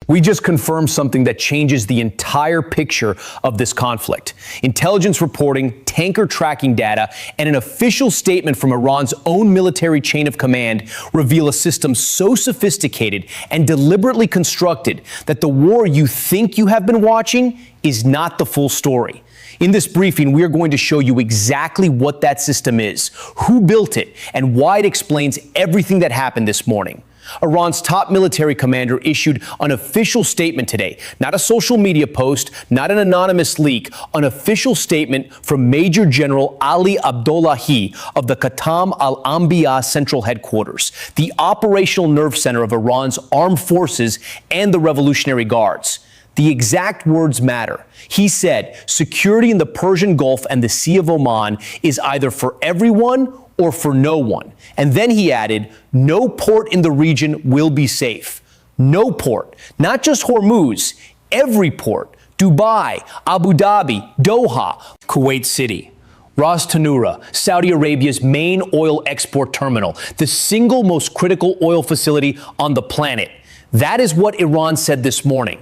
We just confirmed something that changes the entire picture of this conflict. Intelligence reporting, tanker tracking data, and an official statement from Iran's own military chain of command reveal a system so sophisticated and deliberately constructed that the war you think you have been watching is not the full story. In this briefing, we are going to show you exactly what that system is, who built it, and why it explains everything that happened this morning. Iran's top military commander issued an official statement today, not a social media post, not an anonymous leak, an official statement from Major General Ali Abdollahi of the Qatam al-Anbiya Central Headquarters, the operational nerve center of Iran's armed forces and the Revolutionary Guards. The exact words matter. He said, security in the Persian Gulf and the Sea of Oman is either for everyone or for no one. And then he added, no port in the region will be safe. No port, not just Hormuz, every port, Dubai, Abu Dhabi, Doha, Kuwait City. Ras Tanura, Saudi Arabia's main oil export terminal, the single most critical oil facility on the planet. That is what Iran said this morning.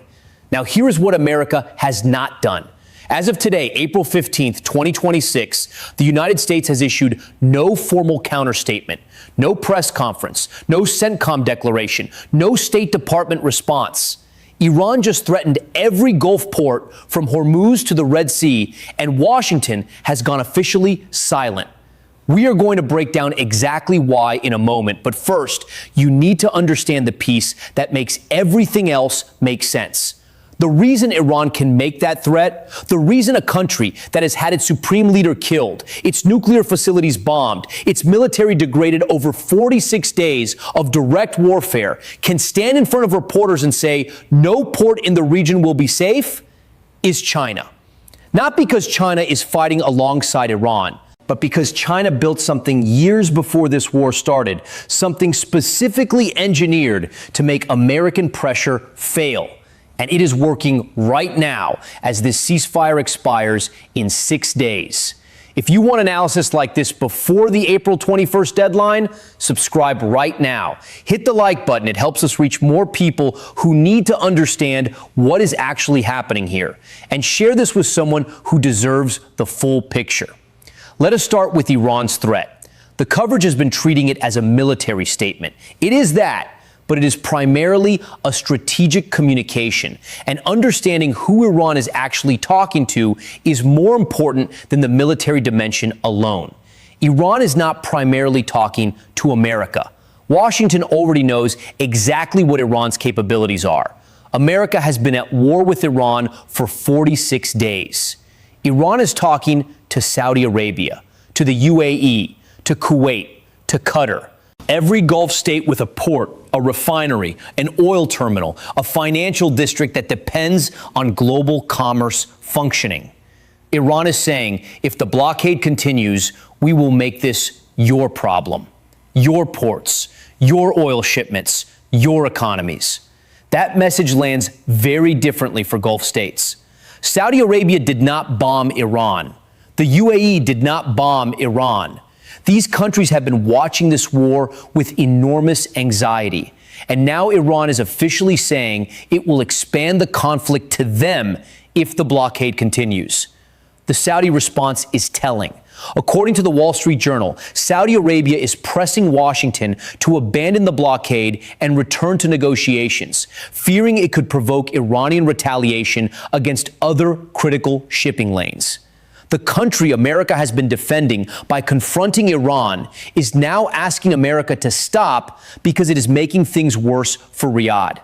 Now, here is what America has not done. As of today, April 15th, 2026, the United States has issued no formal counterstatement, no press conference, no CENTCOM declaration, no State Department response. Iran just threatened every Gulf port from Hormuz to the Red Sea, and Washington has gone officially silent. We are going to break down exactly why in a moment, but first, you need to understand the piece that makes everything else make sense. The reason Iran can make that threat, the reason a country that has had its supreme leader killed, its nuclear facilities bombed, its military degraded over 46 days of direct warfare, can stand in front of reporters and say, no port in the region will be safe, is China. Not because China is fighting alongside Iran, but because China built something years before this war started, something specifically engineered to make American pressure fail. And it is working right now as this ceasefire expires in 6 days. If you want analysis like this before the April 21st deadline, subscribe right now. Hit the like button. It helps us reach more people who need to understand what is actually happening here. And share this with someone who deserves the full picture. Let us start with Iran's threat. The coverage has been treating it as a military statement. It is that. But it is primarily a strategic communication, and understanding who Iran is actually talking to is more important than the military dimension alone. Iran is not primarily talking to America. Washington already knows exactly what Iran's capabilities are. America has been at war with Iran for 46 days. Iran is talking to Saudi Arabia, to the UAE, to Kuwait, to Qatar. Every Gulf state with a port, a refinery, an oil terminal, a financial district that depends on global commerce functioning. Iran is saying, if the blockade continues, we will make this your problem, your ports, your oil shipments, your economies. That message lands very differently for Gulf states. Saudi Arabia did not bomb Iran. The UAE did not bomb Iran. These countries have been watching this war with enormous anxiety. And now Iran is officially saying it will expand the conflict to them if the blockade continues. The Saudi response is telling. According to the Wall Street Journal, Saudi Arabia is pressing Washington to abandon the blockade and return to negotiations, fearing it could provoke Iranian retaliation against other critical shipping lanes. The country America has been defending by confronting Iran is now asking America to stop because it is making things worse for Riyadh.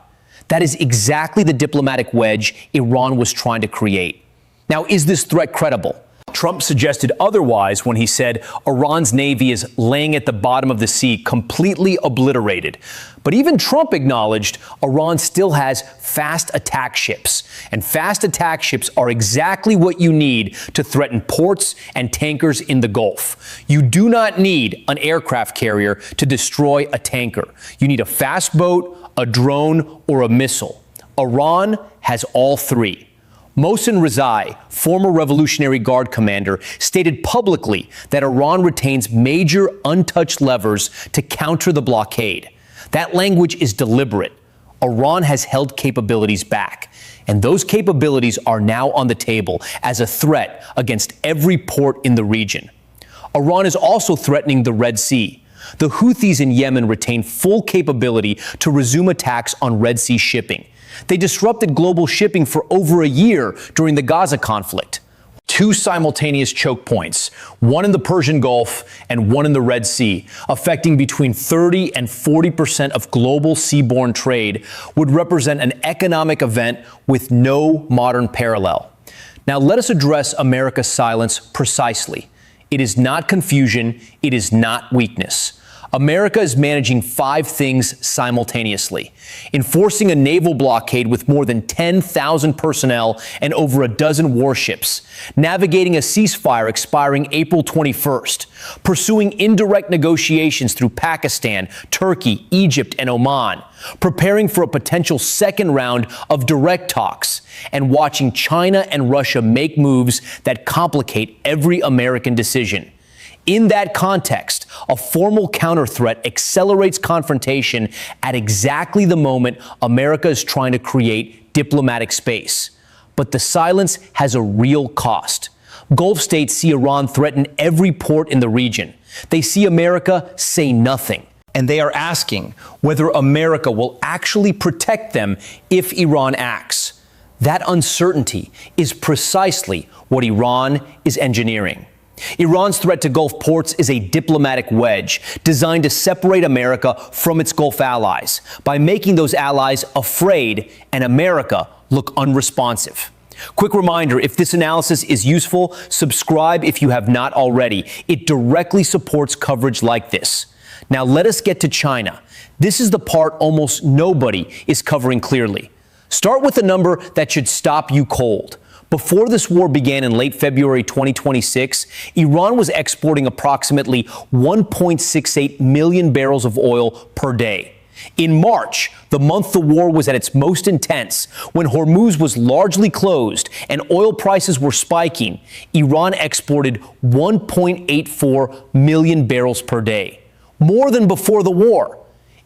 That is exactly the diplomatic wedge Iran was trying to create. Now, is this threat credible? Trump suggested otherwise when he said Iran's navy is laying at the bottom of the sea, completely obliterated. But even Trump acknowledged Iran still has fast attack ships. And fast attack ships are exactly what you need to threaten ports and tankers in the Gulf. You do not need an aircraft carrier to destroy a tanker. You need a fast boat, a drone, or a missile. Iran has all three. Mohsen Rezai, former Revolutionary Guard commander, stated publicly that Iran retains major untouched levers to counter the blockade. That language is deliberate. Iran has held capabilities back. And those capabilities are now on the table as a threat against every port in the region. Iran is also threatening the Red Sea. The Houthis in Yemen retain full capability to resume attacks on Red Sea shipping. They disrupted global shipping for over a year during the Gaza conflict. Two simultaneous choke points, one in the Persian Gulf and one in the Red Sea, affecting between 30 and 40% of global seaborne trade, would represent an economic event with no modern parallel. Now, let us address America's silence precisely. It is not confusion. It is not weakness. America is managing five things simultaneously: enforcing a naval blockade with more than 10,000 personnel and over a dozen warships, navigating a ceasefire expiring April 21st, pursuing indirect negotiations through Pakistan, Turkey, Egypt, and Oman, preparing for a potential second round of direct talks, and watching China and Russia make moves that complicate every American decision. In that context, a formal counter threat accelerates confrontation at exactly the moment America is trying to create diplomatic space. But the silence has a real cost. Gulf states see Iran threaten every port in the region. They see America say nothing. And they are asking whether America will actually protect them if Iran acts. That uncertainty is precisely what Iran is engineering. Iran's threat to Gulf ports is a diplomatic wedge designed to separate America from its Gulf allies by making those allies afraid and America look unresponsive. Quick reminder, if this analysis is useful, subscribe if you have not already. It directly supports coverage like this. Now let us get to China. This is the part almost nobody is covering clearly. Start with a number that should stop you cold. Before this war began in late February 2026, Iran was exporting approximately 1.68 million barrels of oil per day. In March, the month the war was at its most intense, when Hormuz was largely closed and oil prices were spiking, Iran exported 1.84 million barrels per day, more than before the war.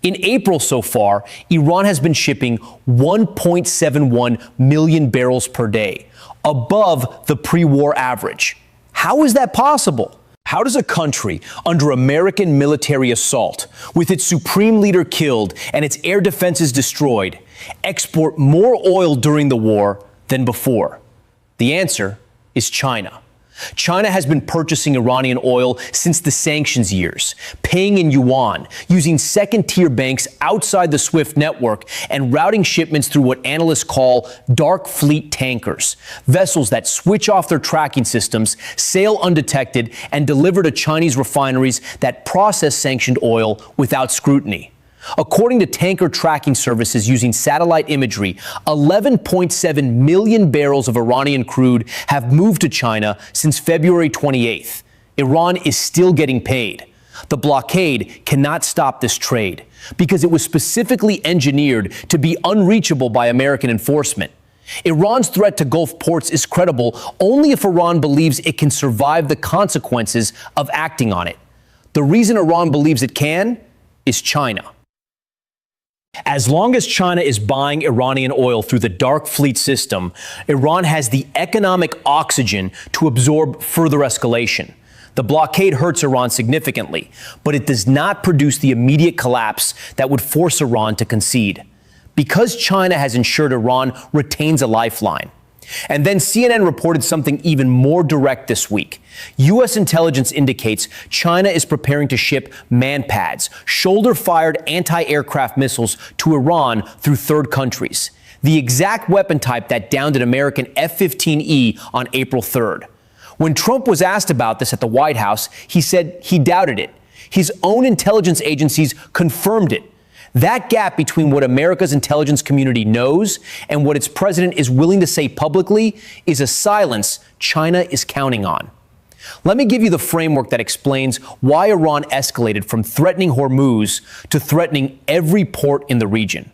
In April so far, Iran has been shipping 1.71 million barrels per day, above the pre-war average. How is that possible? How does a country under American military assault, with its supreme leader killed and its air defenses destroyed, export more oil during the war than before? The answer is China. China has been purchasing Iranian oil since the sanctions years, paying in yuan, using second-tier banks outside the SWIFT network, and routing shipments through what analysts call dark fleet tankers, vessels that switch off their tracking systems, sail undetected, and deliver to Chinese refineries that process sanctioned oil without scrutiny. According to tanker tracking services using satellite imagery, 11.7 million barrels of Iranian crude have moved to China since February 28th. Iran is still getting paid. The blockade cannot stop this trade because it was specifically engineered to be unreachable by American enforcement. Iran's threat to Gulf ports is credible only if Iran believes it can survive the consequences of acting on it. The reason Iran believes it can is China. As long as China is buying Iranian oil through the dark fleet system, Iran has the economic oxygen to absorb further escalation. The blockade hurts Iran significantly, but it does not produce the immediate collapse that would force Iran to concede, because China has ensured Iran retains a lifeline. And then CNN reported something even more direct this week. U.S. intelligence indicates China is preparing to ship MANPADS, shoulder-fired anti-aircraft missiles, to Iran through third countries, the exact weapon type that downed an American F-15E on April 3rd. When Trump was asked about this at the White House, he said he doubted it. His own intelligence agencies confirmed it. That gap between what America's intelligence community knows and what its president is willing to say publicly is a silence China is counting on. Let me give you the framework that explains why Iran escalated from threatening Hormuz to threatening every port in the region.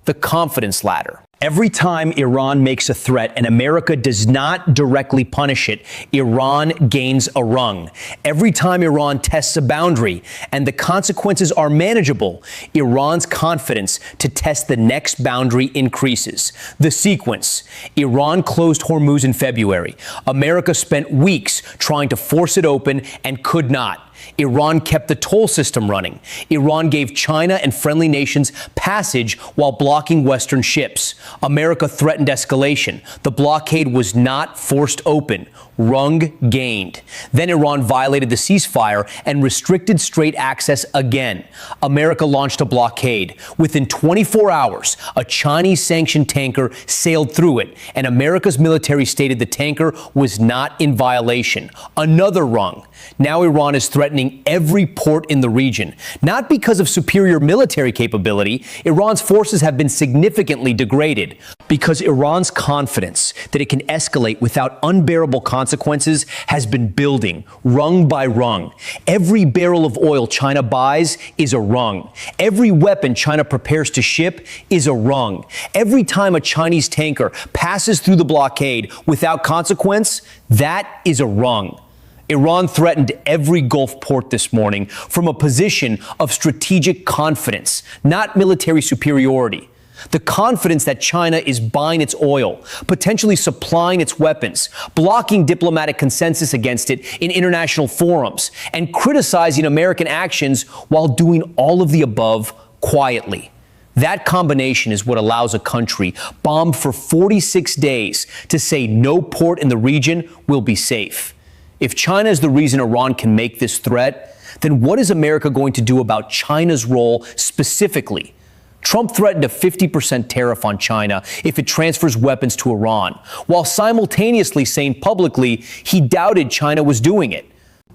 The confidence ladder. Every time Iran makes a threat and America does not directly punish it, Iran gains a rung. Every time Iran tests a boundary and the consequences are manageable, Iran's confidence to test the next boundary increases. The sequence: Iran closed Hormuz in February. America spent weeks trying to force it open and could not. Iran kept the toll system running. Iran gave China and friendly nations passage while blocking Western ships. America threatened escalation. The blockade was not forced open. Rung gained. Then Iran violated the ceasefire and restricted strait access again. America launched a blockade. Within 24 hours, a Chinese-sanctioned tanker sailed through it, and America's military stated the tanker was not in violation. Another rung. Now Iran is threatening every port in the region. Not because of superior military capability, Iran's forces have been significantly degraded. Because Iran's confidence that it can escalate without unbearable consequences has been building, rung by rung. Every barrel of oil China buys is a rung. Every weapon China prepares to ship is a rung. Every time a Chinese tanker passes through the blockade without consequence, that is a rung. Iran threatened every Gulf port this morning from a position of strategic confidence, not military superiority. The confidence that China is buying its oil, potentially supplying its weapons, blocking diplomatic consensus against it in international forums, and criticizing American actions while doing all of the above quietly. That combination is what allows a country bombed for 46 days to say no port in the region will be safe. If China is the reason Iran can make this threat, then what is America going to do about China's role specifically? Trump threatened a 50% tariff on China if it transfers weapons to Iran, while simultaneously saying publicly he doubted China was doing it.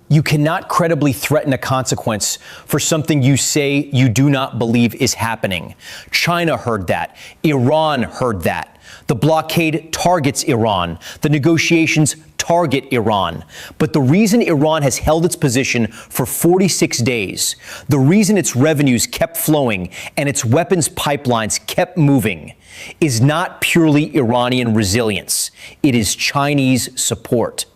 You cannot credibly threaten a consequence for something you say you do not believe is happening. China heard that. Iran heard that. The blockade targets Iran. The negotiations target Iran. But the reason Iran has held its position for 46 days, the reason its revenues kept flowing and its weapons pipelines kept moving, is not purely Iranian resilience. It is Chinese support.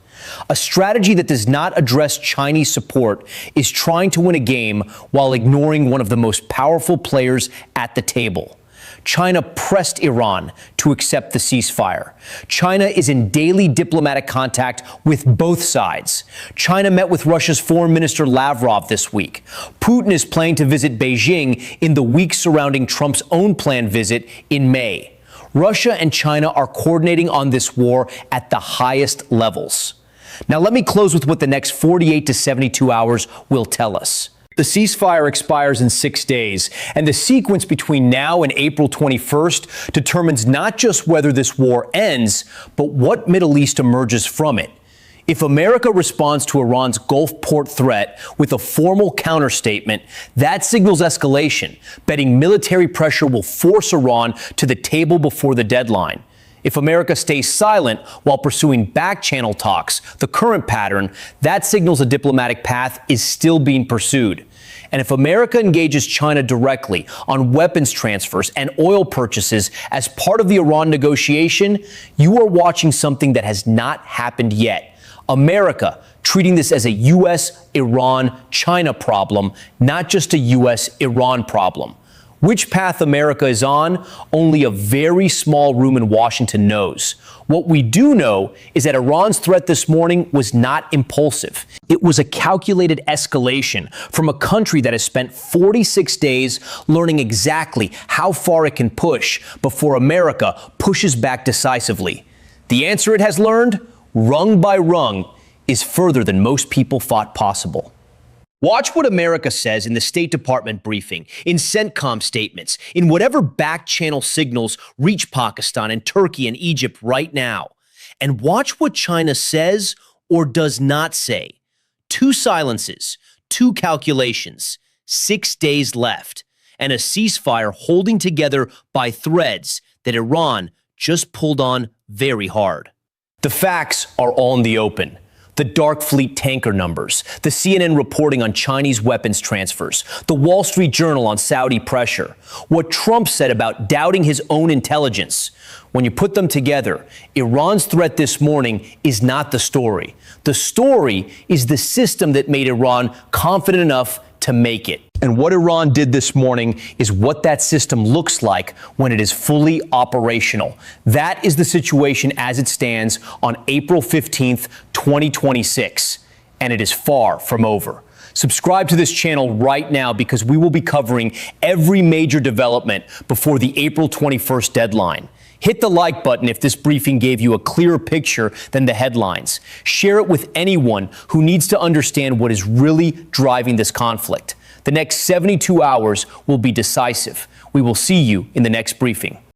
A strategy that does not address Chinese support is trying to win a game while ignoring one of the most powerful players at the table. China pressed Iran to accept the ceasefire. China is in daily diplomatic contact with both sides. China met with Russia's Foreign Minister Lavrov this week. Putin is planning to visit Beijing in the weeks surrounding Trump's own planned visit in May. Russia and China are coordinating on this war at the highest levels. Now, let me close with what the next 48 to 72 hours will tell us. The ceasefire expires in 6 days, and the sequence between now and April 21st determines not just whether this war ends, but what Middle East emerges from it. If America responds to Iran's Gulf port threat with a formal counterstatement, that signals escalation, betting military pressure will force Iran to the table before the deadline. If America stays silent while pursuing back-channel talks, the current pattern, that signals a diplomatic path is still being pursued. And if America engages China directly on weapons transfers and oil purchases as part of the Iran negotiation, you are watching something that has not happened yet. America treating this as a U.S., Iran, China problem, not just a U.S., Iran problem. Which path America is on, only a very small room in Washington knows. What we do know is that Iran's threat this morning was not impulsive. It was a calculated escalation from a country that has spent 46 days learning exactly how far it can push before America pushes back decisively. The answer it has learned, rung by rung, is further than most people thought possible. Watch what America says in the State Department briefing, in CENTCOM statements, in whatever back-channel signals reach Pakistan and Turkey and Egypt right now. And watch what China says or does not say. 2 silences, 2 calculations, 6 days left, and a ceasefire holding together by threads that Iran just pulled on very hard. The facts are all in the open. the Dark Fleet tanker numbers, the CNN reporting on Chinese weapons transfers, the Wall Street Journal on Saudi pressure, what Trump said about doubting his own intelligence. When you put them together, Iran's threat this morning is not the story. The story is the system that made Iran confident enough to make it. And what Iran did this morning is what that system looks like when it is fully operational. That is the situation as it stands on April 15th, 2026. And it is far from over. Subscribe to this channel right now because we will be covering every major development before the April 21st deadline. Hit the like button if this briefing gave you a clearer picture than the headlines. Share it with anyone who needs to understand what is really driving this conflict. The next 72 hours will be decisive. We will see you in the next briefing.